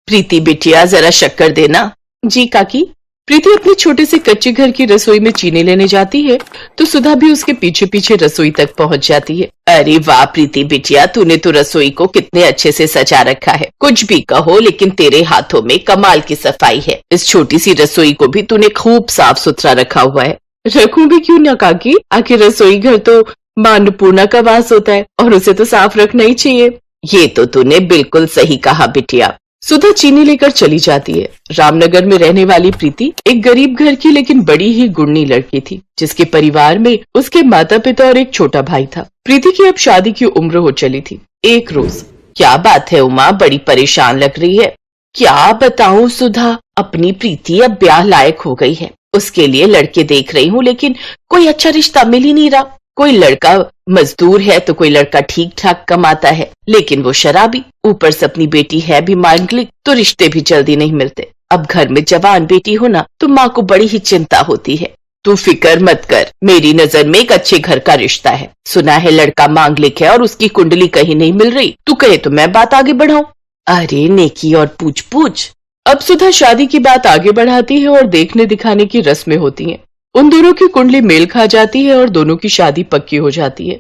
प्रीति बिटिया जरा शक्कर देना। जी काकी। प्रीति अपने छोटे से कच्चे घर की रसोई में चीनी लेने जाती है तो सुधा भी उसके पीछे पीछे रसोई तक पहुंच जाती है। अरे वाह प्रीति बिटिया, तूने तो रसोई को कितने अच्छे से सजा रखा है। कुछ भी कहो लेकिन तेरे हाथों में कमाल की सफाई है। इस छोटी सी रसोई को भी तूने खूब साफ सुथरा रखा हुआ है। रखूं भी क्यों ना काकी, आखिर रसोई घर तो मां अन्नपूर्णा का वास होता है और उसे तो साफ रखना ही चाहिए। ये तो तूने बिल्कुल सही कहा बिटिया। सुधा चीनी लेकर चली जाती है। रामनगर में रहने वाली प्रीति एक गरीब घर की लेकिन बड़ी ही गुणी लड़की थी, जिसके परिवार में उसके माता पिता और एक छोटा भाई था। प्रीति की अब शादी की उम्र हो चली थी। एक रोज, क्या बात है उमा, बड़ी परेशान लग रही है। क्या बताऊं सुधा, अपनी प्रीति अब ब्याह लायक हो गई है। उसके लिए लड़के देख रही हूँ लेकिन कोई अच्छा रिश्ता मिल ही नहीं रहा। कोई लड़का मजदूर है तो कोई लड़का ठीक ठाक कमाता है, लेकिन वो शराबी, ऊपर से अपनी बेटी है भी मांगलिक, तो रिश्ते भी जल्दी नहीं मिलते। अब घर में जवान बेटी होना तो माँ को बड़ी ही चिंता होती है। तू फिक्र मत कर, मेरी नजर में एक अच्छे घर का रिश्ता है। सुना है लड़का मांगलिक है और उसकी कुंडली कहीं नहीं मिल रही। तू कहे तो मैं बात आगे बढ़ाऊं। अरे नेकी और पूछ पूछ। अब सुधा शादी की बात आगे बढ़ाती है और देखने दिखाने की रस्में होती हैं। उन दोनों की कुंडली मेल खा जाती है और दोनों की शादी पक्की हो जाती है।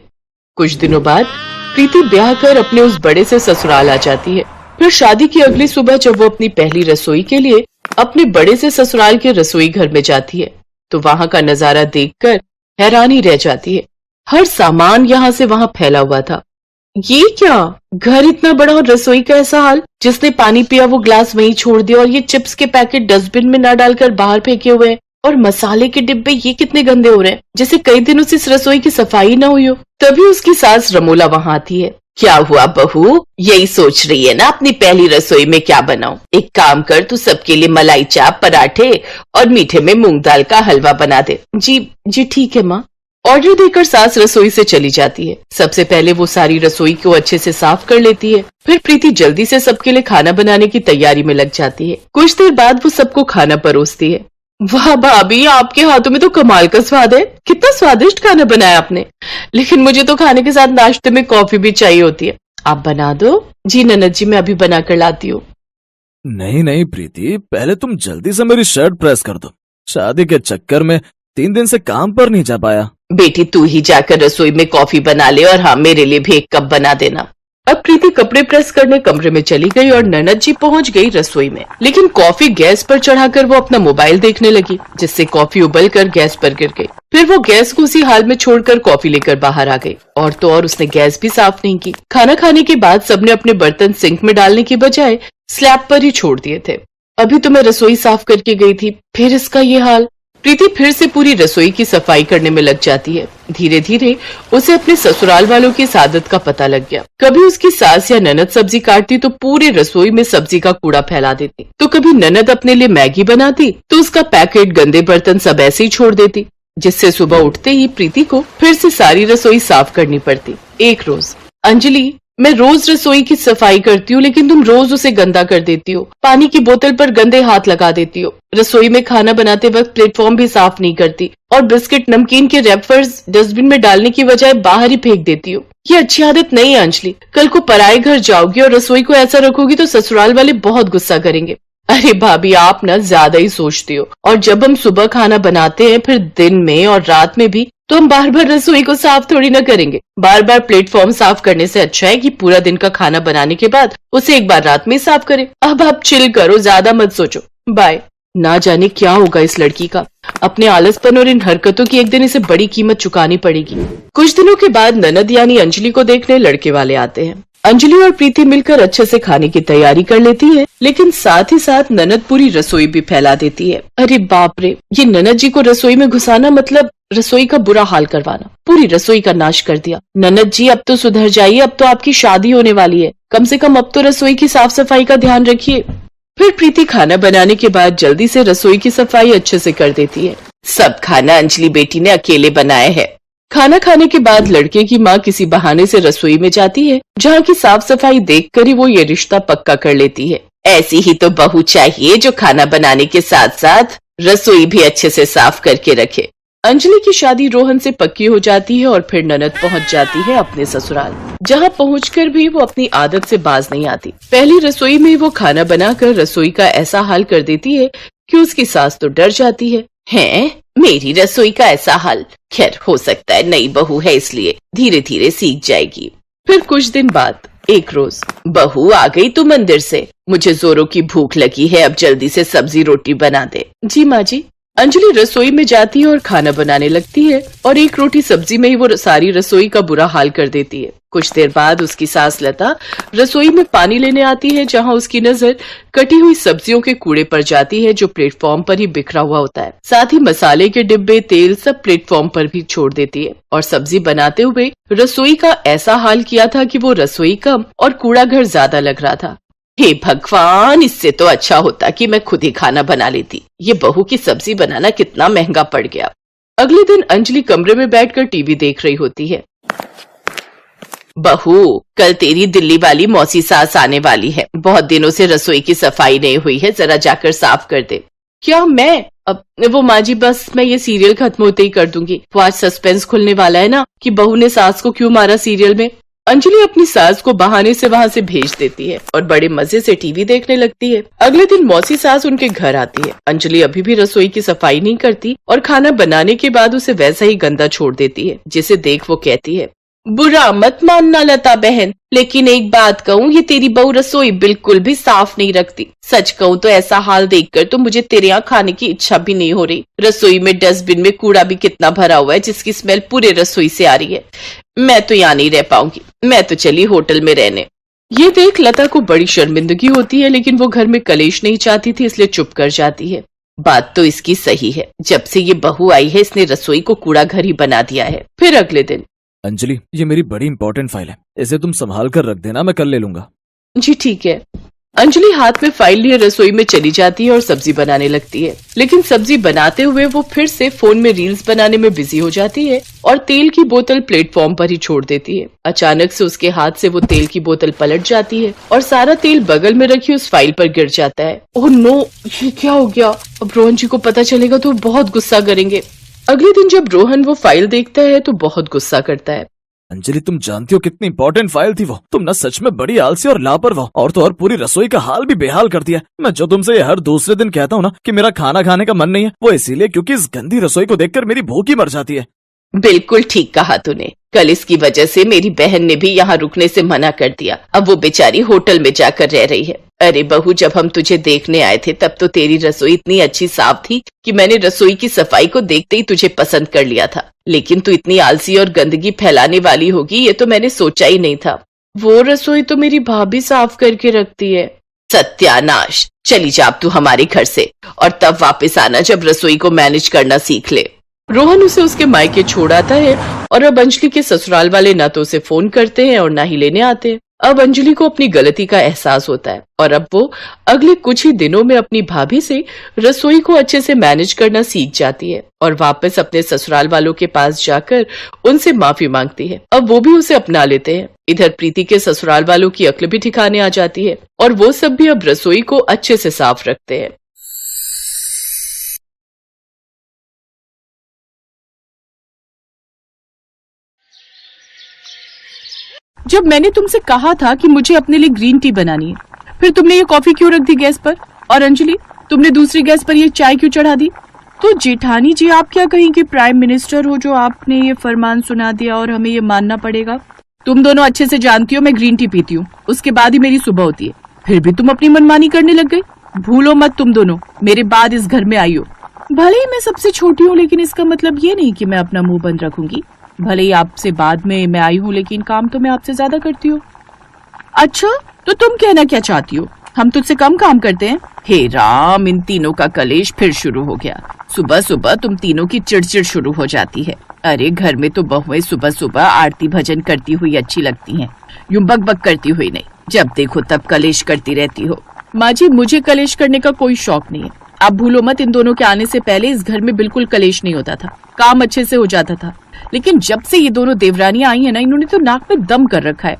कुछ दिनों बाद प्रीति ब्याह कर अपने उस बड़े से ससुराल आ जाती है। फिर शादी की अगली सुबह जब वो अपनी पहली रसोई के लिए अपने बड़े से ससुराल के रसोई घर में जाती है तो वहां का नजारा देखकर हैरानी रह जाती है। हर सामान यहाँ से वहां फैला हुआ था। ये क्या, घर इतना बड़ा और रसोई का ऐसा हाल। जिसने पानी पिया वो ग्लास वहीं छोड़ दिया और ये चिप्स के पैकेट डस्टबिन में न डालकर बाहर फेंके हुए हैं। और मसाले के डिब्बे ये कितने गंदे हो रहे हैं, जैसे कई दिनों से इस रसोई की सफाई ना हुई हो। तभी उसकी सास रमोला वहां आती है। क्या हुआ बहू, यही सोच रही है ना अपनी पहली रसोई में क्या बनाऊं? एक काम कर, तू सबके लिए मलाई चाप, पराठे और मीठे में मूंग दाल का हलवा बना दे। जी ठीक है माँ। ऑर्डर देकर सास रसोई से चली जाती है। सबसे पहले वो सारी रसोई को अच्छे से साफ कर लेती है। फिर प्रीति जल्दी से सबके लिए खाना बनाने की तैयारी में लग जाती है। कुछ देर बाद वो सबको खाना परोसती है। वाह भाभी, आपके हाथों में तो कमाल का स्वाद है। कितना स्वादिष्ट खाना बनाया आपने। लेकिन मुझे तो खाने के साथ नाश्ते में कॉफी भी चाहिए होती है। आप बना दो। जी ननद जी, मैं अभी बना कर लाती हूँ। नहीं प्रीति, पहले तुम जल्दी से मेरी शर्ट प्रेस कर दो। शादी के चक्कर में 3 दिन से काम पर नहीं जा पाया। बेटी तू ही जाकर रसोई में कॉफी बना ले और हाँ, मेरे लिए भी एक कप बना देना। अब प्रीति कपड़े प्रेस करने कमरे में चली गई और ननद जी पहुंच गई रसोई में। लेकिन कॉफी गैस पर चढ़ाकर वो अपना मोबाइल देखने लगी, जिससे कॉफी उबलकर गैस पर गिर गई। फिर वो गैस को उसी हाल में छोड़कर कॉफी लेकर बाहर आ गई। और तो और उसने गैस भी साफ नहीं की। खाना खाने के बाद सबने अपने बर्तन सिंक में डालने की बजाय स्लैब पर ही छोड़ दिए थे। अभी तो मैं रसोई साफ करके गई थी, फिर इसका ये हाल। प्रीति फिर से पूरी रसोई की सफाई करने में लग जाती है। धीरे धीरे उसे अपने ससुराल वालों की इस आदत का पता लग गया। कभी उसकी सास या ननद सब्जी काटती तो पूरी रसोई में सब्जी का कूड़ा फैला देती, तो कभी ननद अपने लिए मैगी बनाती तो उसका पैकेट, गंदे बर्तन सब ऐसे ही छोड़ देती, जिससे सुबह उठते ही प्रीति को फिर से सारी रसोई साफ करनी पड़ती। एक रोज, अंजलि, मैं रोज रसोई की सफाई करती हूँ लेकिन तुम रोज उसे गंदा कर देती हो। पानी की बोतल पर गंदे हाथ लगा देती हो। रसोई में खाना बनाते वक्त प्लेटफॉर्म भी साफ नहीं करती और बिस्किट, नमकीन के रैपर्स डस्टबिन में डालने की बजाय बाहर ही फेंक देती हो। ये अच्छी आदत नहीं है अंजलि। कल को पराए घर जाओगी और रसोई को ऐसा रखोगी तो ससुराल वाले बहुत गुस्सा करेंगे। अरे भाभी, आप ना ज्यादा ही सोचती हो। और जब हम सुबह खाना बनाते हैं फिर दिन में और रात में भी, तो हम बार बार रसोई को साफ थोड़ी ना करेंगे। बार बार प्लेटफॉर्म साफ करने से अच्छा है कि पूरा दिन का खाना बनाने के बाद उसे एक बार रात में साफ करें। अब आप चिल करो, ज्यादा मत सोचो। बाय। ना जाने क्या होगा इस लड़की का। अपने आलसपन और इन हरकतों की एक दिन इसे बड़ी कीमत चुकानी पड़ेगी। कुछ दिनों के बाद ननद यानी अंजलि को देखने लड़के वाले आते हैं। अंजलि और प्रीति मिलकर अच्छे से खाने की तैयारी कर लेती है, लेकिन साथ ही साथ ननद पूरी रसोई भी फैला देती है। अरे बाप रे, ये ननद जी को रसोई में घुसाना मतलब रसोई का बुरा हाल करवाना। पूरी रसोई का नाश कर दिया। ननद जी, अब तो सुधर जाइए, अब तो आपकी शादी होने वाली है। कम से कम अब तो रसोई की साफ सफाई का ध्यान रखिए। फिर प्रीति खाना बनाने के बाद जल्दी से रसोई की सफाई अच्छे से कर देती है। सब खाना अंजलि बेटी ने अकेले बनाया है। खाना खाने के बाद लड़के की माँ किसी बहाने से रसोई में जाती है, जहाँ की साफ सफाई देखकर ही वो ये रिश्ता पक्का कर लेती है। ऐसी ही तो बहू चाहिए जो खाना बनाने के साथ साथ रसोई भी अच्छे से साफ करके रखे। अंजलि की शादी रोहन से पक्की हो जाती है और फिर ननद पहुंच जाती है अपने ससुराल, जहां पहुंचकर भी वो अपनी आदत से बाज नहीं आती। पहली रसोई में वो खाना बनाकर रसोई का ऐसा हाल कर देती है कि उसकी सास तो डर जाती है। हैं, मेरी रसोई का ऐसा हाल? खैर, हो सकता है नई बहू है इसलिए धीरे धीरे सीख जाएगी। फिर कुछ दिन बाद एक रोज, बहू आ गई तू मंदिर से, मुझे जोरों की भूख लगी है, अब जल्दी से सब्जी रोटी बना दे। जी माँ जी। अंजलि रसोई में जाती है और खाना बनाने लगती है और एक रोटी सब्जी में ही वो सारी रसोई का बुरा हाल कर देती है। कुछ देर बाद उसकी सास लता रसोई में पानी लेने आती है, जहां उसकी नजर कटी हुई सब्जियों के कूड़े पर जाती है जो प्लेटफॉर्म पर ही बिखरा हुआ होता है। साथ ही मसाले के डिब्बे, तेल सब प्लेटफॉर्म पर भी छोड़ देती है और सब्जी बनाते हुए रसोई का ऐसा हाल किया था कि वो रसोई कम और कूड़ा घर ज्यादा लग रहा था। हे भगवान, इससे तो अच्छा होता कि मैं खुद ही खाना बना लेती। ये बहू की सब्जी बनाना कितना महंगा पड़ गया। अगले दिन अंजलि कमरे में बैठकर टीवी देख रही होती है। बहू, कल तेरी दिल्ली वाली मौसी सास आने वाली है, बहुत दिनों से रसोई की सफाई नहीं हुई है, जरा जाकर साफ कर दे। क्या मैं? अब वो माँ जी, बस मैं ये सीरियल खत्म होते ही कर दूंगी। वो आज सस्पेंस खुलने वाला है ना कि बहू ने सास को क्यों मारा सीरियल में। अंजलि अपनी सास को बहाने से वहां से भेज देती है और बड़े मजे से टीवी देखने लगती है। अगले दिन मौसी सास उनके घर आती है। अंजलि अभी भी रसोई की सफाई नहीं करती और खाना बनाने के बाद उसे वैसा ही गंदा छोड़ देती है, जिसे देख वो कहती है, बुरा मत मानना लता बहन, लेकिन एक बात कहूँ, ये तेरी बहू रसोई बिल्कुल भी साफ नहीं रखती। सच कहूँ तो ऐसा हाल देखकर तो मुझे तेरे यहाँ खाने की इच्छा भी नहीं हो रही। रसोई में डस्टबिन में कूड़ा भी कितना भरा हुआ है, जिसकी स्मेल पूरे रसोई से आ रही है। मैं तो यहाँ नहीं रह पाऊंगी, मैं तो चली होटल में रहने। ये देख लता को बड़ी शर्मिंदगी होती है, लेकिन वो घर में कलेश नहीं चाहती थी, इसलिए चुप कर जाती है। बात तो इसकी सही है, जब से ये बहू आई है इसने रसोई को कूड़ा घर ही बना दिया है। फिर अगले दिन, अंजलि, ये मेरी बड़ी इंपॉर्टेंट फाइल है, इसे तुम संभाल कर रख देना, मैं कल ले लूंगा। जी ठीक है। अंजलि हाथ में फाइल लिए रसोई में चली जाती है और सब्जी बनाने लगती है, लेकिन सब्जी बनाते हुए वो फिर से फोन में रील्स बनाने में बिजी हो जाती है और तेल की बोतल प्लेटफॉर्म पर ही छोड़ देती है। अचानक से उसके हाथ से वो तेल की बोतल पलट जाती है और सारा तेल बगल में रखी उस फाइल पर गिर जाता है। ओह नो, ये क्या हो गया? अब रोहन जी को पता चलेगा तो बहुत गुस्सा करेंगे। अगले दिन जब रोहन वो फाइल देखता है तो बहुत गुस्सा करता है। अंजलि, तुम जानती हो कितनी इंपॉर्टेंट फाइल थी वो? तुम ना सच में बड़ी आलसी और लापरवाह, और तो और पूरी रसोई का हाल भी बेहाल कर दिया। मैं जो तुमसे ये हर दूसरे दिन कहता हूँ ना कि मेरा खाना खाने का मन नहीं है, वो इसीलिए क्योंकि इस गंदी रसोई को देखकर मेरी भूख ही मर जाती है। बिल्कुल ठीक कहा तूने। कल इसकी वजह से मेरी बहन ने भी यहाँ रुकने से मना कर दिया। अब वो बेचारी होटल में जाकर रह रही है। अरे बहू, जब हम तुझे देखने आए थे तब तो तेरी रसोई इतनी अच्छी साफ थी कि मैंने रसोई की सफाई को देखते ही तुझे पसंद कर लिया था, लेकिन तू इतनी आलसी और गंदगी फैलाने वाली होगी ये तो मैंने सोचा ही नहीं था। वो रसोई तो मेरी भाभी साफ करके रखती है। सत्यानाश, चली जा अब तू हमारे घर से, और तब वापस आना जब रसोई को मैनेज करना सीख ले। रोहन उसे उसके मायके छोड़ आता है और अब अंजलि के ससुराल वाले ना तो उसे फोन करते हैं और ना ही लेने आते हैं। अब अंजलि को अपनी गलती का एहसास होता है और अब वो अगले कुछ ही दिनों में अपनी भाभी से रसोई को अच्छे से मैनेज करना सीख जाती है और वापस अपने ससुराल वालों के पास जाकर उनसे माफी मांगती है। अब वो भी उसे अपना लेते हैं। इधर प्रीति के ससुराल वालों की अक्ल भी ठिकाने आ जाती है और वो सब भी अब रसोई को अच्छे से साफ रखते हैं। जब मैंने तुमसे कहा था कि मुझे अपने लिए ग्रीन टी बनानी है, फिर तुमने ये कॉफी क्यों रख दी गैस पर? और अंजलि, तुमने दूसरी गैस पर ये चाय क्यों चढ़ा दी? तो जेठानी जी, आप क्या कहेंगे? प्राइम मिनिस्टर हो जो आपने ये फरमान सुना दिया और हमें ये मानना पड़ेगा। तुम दोनों अच्छे से जानती हो मैं ग्रीन टी पीती हूँ, उसके बाद ही मेरी सुबह होती है, फिर भी तुम अपनी मनमानी करने लग गई। भूलो मत तुम दोनों मेरे बाद इस घर में आई हो। भले ही मैं सबसे छोटी हूँ, लेकिन इसका मतलब ये नहीं कि मैं अपना मुंह बंद रखूंगी। भले ही आपसे बाद में मैं आई हूँ, लेकिन काम तो मैं आपसे ज्यादा करती हूँ। अच्छा, तो तुम कहना क्या चाहती हो? हम तुझसे कम काम करते हैं? हे राम, इन तीनों का कलेश फिर शुरू हो गया। सुबह सुबह तुम तीनों की चिड़चिड़ शुरू हो जाती है। अरे घर में तो बहुएं सुबह सुबह आरती भजन करती हुई अच्छी लगती हैं, यूं बकबक करती हुई नहीं। जब देखो तब कलेश करती रहती हो। माँ जी, मुझे कलेश करने का कोई शौक नहीं है। आप भूलो मत, इन दोनों के आने से पहले इस घर में बिल्कुल कलेश नहीं होता था, काम अच्छे से हो जाता था। लेकिन जब से ये दोनों देवरानियां आई है ना, इन्होंने तो नाक में दम कर रखा है।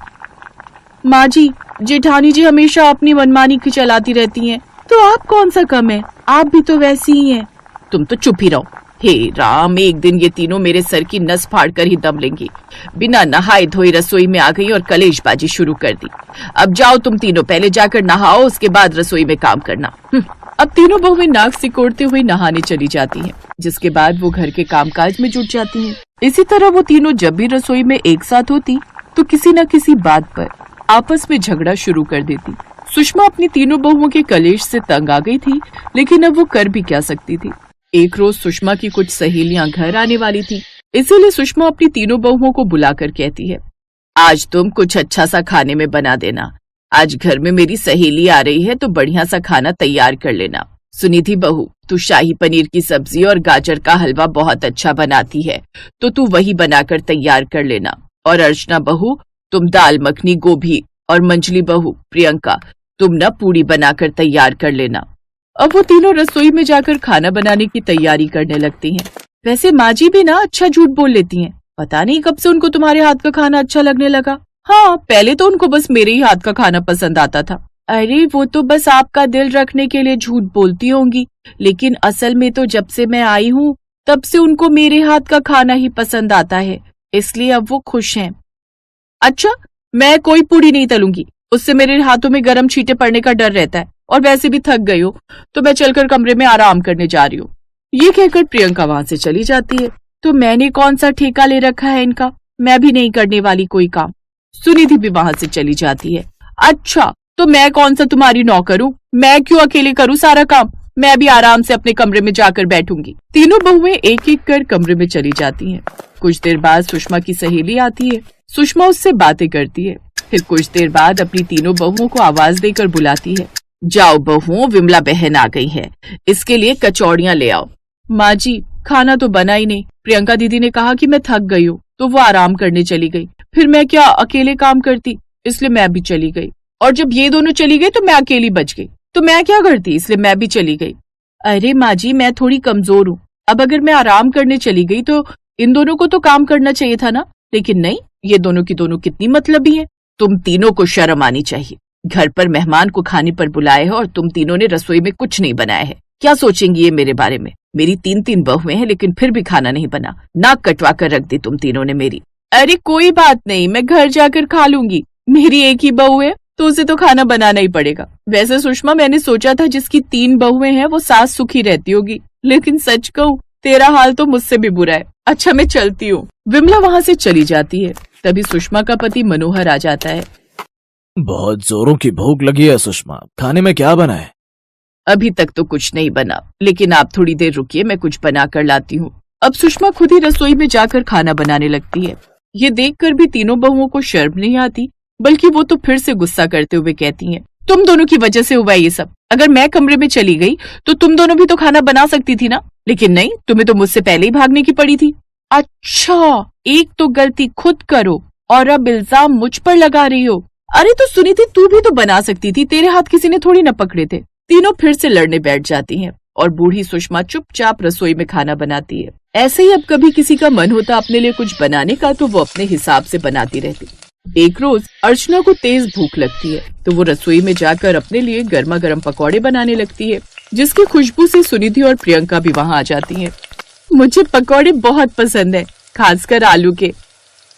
माँ जी, जेठानी जी हमेशा अपनी मनमानी की चलाती रहती हैं, तो आप कौन सा कम है? आप भी तो वैसी ही हैं। तुम तो चुप ही रहो। हे राम, एक दिन ये तीनों मेरे सर की नस फाड़ कर ही दम लेंगी। बिना नहाए धोए रसोई में आ गई और कलेशबाजी शुरू कर दी। अब जाओ तुम तीनों, पहले जाकर नहाओ, उसके बाद रसोई में काम करना। अब तीनों बहुएं नाक सिकोड़ते हुए नहाने चली जाती हैं, जिसके बाद वो घर के कामकाज में जुट जाती हैं। इसी तरह वो तीनों जब भी रसोई में एक साथ होती तो किसी न किसी बात पर आपस में झगड़ा शुरू कर देती। सुषमा अपनी तीनों बहुओं के कलेश से तंग आ गई थी, लेकिन अब वो कर भी क्या सकती थी। एक रोज सुषमा की कुछ सहेलियां घर आने वाली थी, इसीलिए सुषमा अपनी तीनों बहुओं को बुलाकर कहती है, आज तुम कुछ अच्छा सा खाने में बना देना। आज घर में मेरी सहेली आ रही है तो बढ़िया सा खाना तैयार कर लेना। सुनिधि बहू, तू शाही पनीर की सब्जी और गाजर का हलवा बहुत अच्छा बनाती है, तो तू वही बनाकर तैयार कर लेना। और अर्चना बहू, तुम दाल मखनी, गोभी, और मंजली बहू प्रियंका, तुम न पूड़ी बनाकर तैयार कर लेना। अब वो तीनों रसोई में जाकर खाना बनाने की तैयारी करने लगती हैं। वैसे माँ जी भी ना अच्छा झूठ बोल लेती हैं। पता नहीं कब से उनको तुम्हारे हाथ का खाना अच्छा लगने लगा। हाँ, पहले तो उनको बस मेरे ही हाथ का खाना पसंद आता था। अरे वो तो बस आपका दिल रखने के लिए झूठ बोलती होंगी, लेकिन असल में तो जब से मैं आई हूँ तब से उनको मेरे हाथ का खाना ही पसंद आता है, इसलिए अब वो खुश हैं। अच्छा, मैं कोई पूड़ी नहीं तलूंगी, उससे मेरे हाथों में गरम छींटे पड़ने का डर रहता है, और वैसे भी थक गई हो तो मैं चलकर कमरे में आराम करने जा रही हूँ। ये कहकर प्रियंका वहां से चली जाती है। तो मैंने कौन सा ठेका ले रखा है इनका, मैं भी नहीं करने वाली कोई काम। सुनिधि भी वहां से चली जाती है। अच्छा, तो मैं कौन सा तुम्हारी नौकर हूँ, मैं क्यों अकेले करूँ सारा काम, मैं भी आराम से अपने कमरे में जाकर बैठूंगी। तीनों बहुएं एक एक कर कमरे में चली जाती हैं। कुछ देर बाद सुषमा की सहेली आती है। सुषमा उससे बातें करती है। फिर कुछ देर बाद अपनी तीनों बहुओं को आवाज देकर बुलाती है, जाओ बहुओं, विमला बहन आ गई है, इसके लिए कचौड़ियां ले आओ। माँ जी, खाना तो बना ही नहीं, प्रियंका दीदी ने कहा कि मैं थक गई हूँ तो वो आराम करने चली गई, फिर मैं क्या अकेले काम करती, इसलिए मैं भी चली गई। और जब ये दोनों चली गई तो मैं अकेली बच गई, तो मैं क्या करती, इसलिए मैं भी चली गई। अरे माँ जी, मैं थोड़ी कमजोर हूँ, अब अगर मैं आराम करने चली गई तो इन दोनों को तो काम करना चाहिए था ना, लेकिन नहीं, ये दोनों की दोनों कितनी मतलबी है। तुम तीनों को शर्म आनी चाहिए, घर पर मेहमान को खाने पर बुलाए हो और तुम तीनों ने रसोई में कुछ नहीं बनाया है। क्या सोचेंगी ये मेरे बारे में। मेरी तीन तीन बहुएं हैं लेकिन फिर भी खाना नहीं बना, नाक कटवा कर रख दी तुम तीनों ने मेरी। अरे कोई बात नहीं, मैं घर जाकर खा लूंगी, मेरी एक ही बहू है तो उसे तो खाना बनाना ही पड़ेगा। वैसे सुषमा, मैंने सोचा था जिसकी तीन बहुएं हैं वो सास सुखी रहती होगी, लेकिन सच कहूँ तेरा हाल तो मुझसे भी बुरा है। अच्छा, मैं चलती हूँ। विमला वहाँ से चली जाती है। तभी सुषमा का पति मनोहर आ जाता है। बहुत जोरों की भूख लगी है सुषमा, खाने में क्या बना है? अभी तक तो कुछ नहीं बना, लेकिन आप थोड़ी देर रुकिए, मैं कुछ बना कर लाती हूँ। अब सुषमा खुद ही रसोई में जाकर खाना बनाने लगती है। ये देखकर भी तीनों बहुओं को शर्म नहीं आती, बल्कि वो तो फिर से गुस्सा करते हुए कहती हैं, तुम दोनों की वजह से हुआ ये सब। अगर मैं कमरे में चली गई तो तुम दोनों भी तो खाना बना सकती थी ना, लेकिन नहीं, तुम्हें तो मुझसे पहले ही भागने की पड़ी थी। अच्छा, एक तो गलती खुद करो और अब इल्जाम मुझ पर लगा रही हो। अरे तो सुनी थी, तू भी तो बना सकती थी, तेरे हाथ किसी ने थोड़ी न पकड़े थे। तीनों फिर से लड़ने बैठ जाती हैं और बूढ़ी सुषमा चुपचाप रसोई में खाना बनाती है। ऐसे ही अब कभी किसी का मन होता अपने लिए कुछ बनाने का तो वो अपने हिसाब से बनाती रहती। एक रोज अर्चना को तेज भूख लगती है तो वो रसोई में जाकर अपने लिए गर्मा गर्म पकौड़े बनाने लगती है, जिसकी खुशबू से सुनिधि और प्रियंका भी वहाँ आ जाती हैं। मुझे पकौड़े बहुत पसंद है, खासकर आलू के।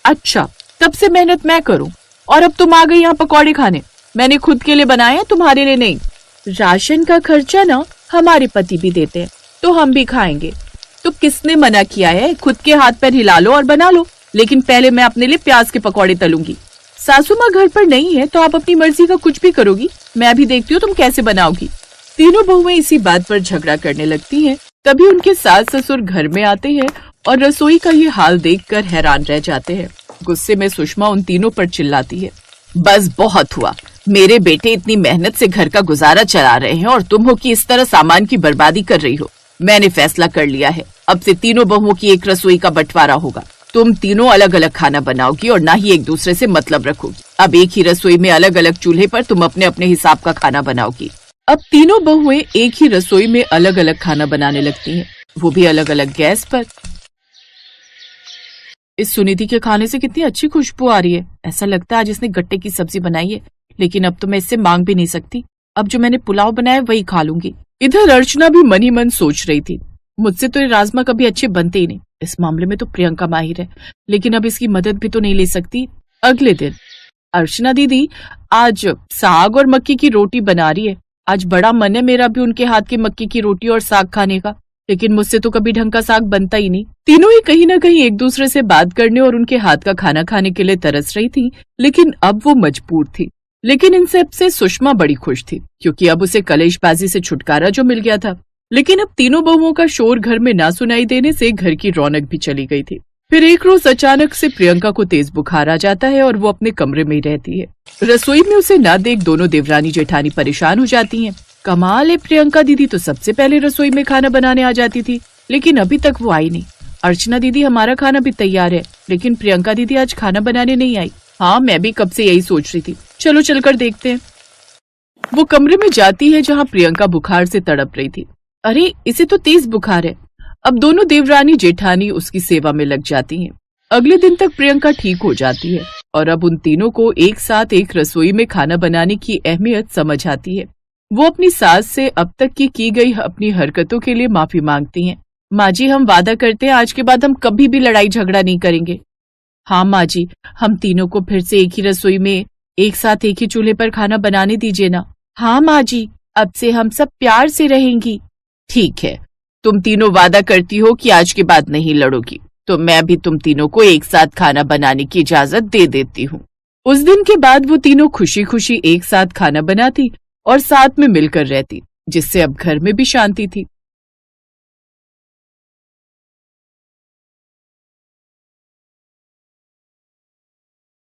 अच्छा, तब से मेहनत मैं करूँ और अब तुम आ गई यहाँ पकौड़े खाने। मैंने खुद के लिए बनाए हैं, तुम्हारे लिए नहीं। राशन का खर्चा ना हमारे पति भी देते हैं तो हम भी खाएंगे। तो किसने मना किया है, खुद के हाथ पैर हिला लो और बना लो, लेकिन पहले मैं अपने लिए प्याज के पकौड़े तलूंगी। सासू माँ घर पर नहीं है तो आप अपनी मर्जी का कुछ भी करोगी, मैं भी देखती हूँ तुम कैसे बनाओगी। तीनों बहुएं इसी बात पर झगड़ा करने लगती हैं। तभी उनके सास ससुर घर में आते हैं और रसोई का ये हाल देखकर हैरान रह जाते हैं। गुस्से में सुषमा उन तीनों पर चिल्लाती है, बस बहुत हुआ, मेरे बेटे इतनी मेहनत से घर का गुजारा चला रहे हैं और तुम हो कि इस तरह सामान की बर्बादी कर रही हो। मैंने फैसला कर लिया है, अब से तीनों बहुओं की एक रसोई का बंटवारा होगा। तुम तीनों अलग अलग खाना बनाओगी और ना ही एक दूसरे से मतलब रखोगी। अब एक ही रसोई में अलग अलग चूल्हे पर तुम अपने अपने हिसाब का खाना बनाओगी। अब तीनों बहुएं एक ही रसोई में अलग अलग खाना बनाने लगती हैं, वो भी अलग अलग गैस पर। इस सुनिधि के खाने से कितनी अच्छी खुशबू आ रही है, ऐसा लगता है आज इसने गट्टे की सब्जी बनाई है, लेकिन अब तो मैं इससे मांग भी नहीं सकती। अब जो मैंने पुलाव बनाया वही खा लूंगी। इधर अर्चना भी मन ही मन सोच रही थी, मुझसे तो ये राजमा कभी अच्छे बनते ही नहीं। इस मामले में तो प्रियंका माहिर है, लेकिन अब इसकी मदद भी तो नहीं ले सकती। अगले दिन अर्चना दीदी आज साग और मक्की की रोटी बना रही है। आज बड़ा मन है मेरा भी उनके हाथ की मक्की की रोटी और साग खाने का, लेकिन मुझसे तो कभी ढंग का साग बनता ही नहीं। तीनों ही कहीं ना कहीं एक दूसरे से बात करने और उनके हाथ का खाना खाने के लिए तरस रही थी, लेकिन अब वो मजबूर थी। लेकिन इन सब से सुषमा बड़ी खुश थी, क्योंकि अब उसे कलेशबाजी से छुटकारा जो मिल गया था। लेकिन अब तीनों बहुओं का शोर घर में ना सुनाई देने से घर की रौनक भी चली गई थी। फिर एक रोज अचानक से प्रियंका को तेज बुखार आ जाता है और वो अपने कमरे में ही रहती है। रसोई में उसे ना देख दोनों देवरानी जेठानी परेशान हो जाती हैं। कमाल है, प्रियंका दीदी तो सबसे पहले रसोई में खाना बनाने आ जाती थी, लेकिन अभी तक वो आई नहीं। अर्चना दीदी हमारा खाना भी तैयार है, लेकिन प्रियंका दीदी आज खाना बनाने नहीं आई। हाँ, मैं भी कब से यही सोच रही थी, चलो चलकर देखते हैं। वो कमरे में जाती है जहाँ प्रियंका बुखार से तड़प रही थी। अरे, इसे तो तेज बुखार है। अब दोनों देवरानी जेठानी उसकी सेवा में लग जाती हैं। अगले दिन तक प्रियंका ठीक हो जाती है और अब उन तीनों को एक साथ एक रसोई में खाना बनाने की अहमियत समझ आती है। वो अपनी सास से अब तक की गई अपनी हरकतों के लिए माफी मांगती हैं। माँ जी, हम वादा करते हैं आज के बाद हम कभी भी लड़ाई झगड़ा नहीं करेंगे। हाँ माँ जी, हम तीनों को फिर से एक ही रसोई में एक साथ एक ही चूल्हे पर खाना बनाने दीजिए ना। हाँ माँ जी, अब से हम सब प्यार से रहेंगी। ठीक है, तुम तीनों वादा करती हो कि आज के बाद नहीं लड़ोगी, तो मैं भी तुम तीनों को एक साथ खाना बनाने की इजाजत दे देती हूँ। उस दिन के बाद वो तीनों खुशी खुशी एक साथ खाना बनाती और साथ में मिलकर रहती, जिससे अब घर में भी शांति थी।